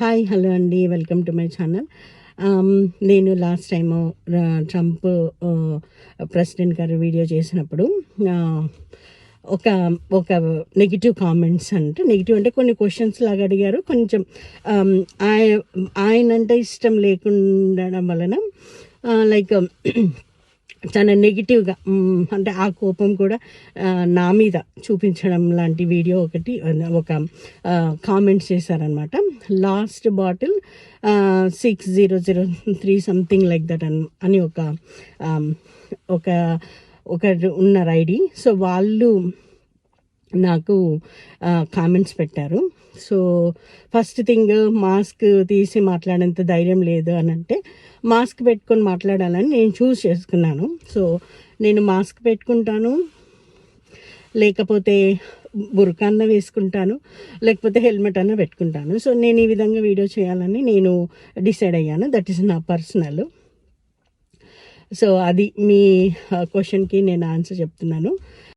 Hi hello అండి, welcome to my channel. నేను last time Trump president గారు video చేసినప్పుడు ఒక ఒక నెగిటివ్ కామెంట్స్ అంటే నెగిటివ్ అంటే కొన్ని క్వశ్చన్స్ లాగా అడిగారు. కొంచెం ఆయనంటే ఇష్టం లేకుండడం వలన లైక్ చాలా నెగిటివ్గా అంటే ఆ కోపం కూడా నా మీద చూపించడం లాంటి వీడియో ఒక కామెంట్స్ చేశారనమాట. Last bottle 6003 something like that అని ఒక ఉన్నారు ఐడి. సో వాళ్ళు నాకు కామెంట్స్ పెట్టారు. సో ఫస్ట్ థింగ్, మాస్క్ తీసి మాట్లాడేంత ధైర్యం లేదు అని అంటే మాస్క్ పెట్టుకొని మాట్లాడాలని నేను చూస్ చేసుకున్నాను. సో నేను మాస్క్ పెట్టుకుంటాను, లేకపోతే బుర్కా అన్న వేసుకుంటాను, లేకపోతే హెల్మెట్ అన్న పెట్టుకుంటాను. సో నేను ఈ విధంగా వీడియో చేయాలని నేను డిసైడ్ అయ్యాను. దట్ ఈస్ నా పర్సనల్. సో అది మీ క్వశ్చన్కి నేను ఆన్సర్ చెప్తున్నాను.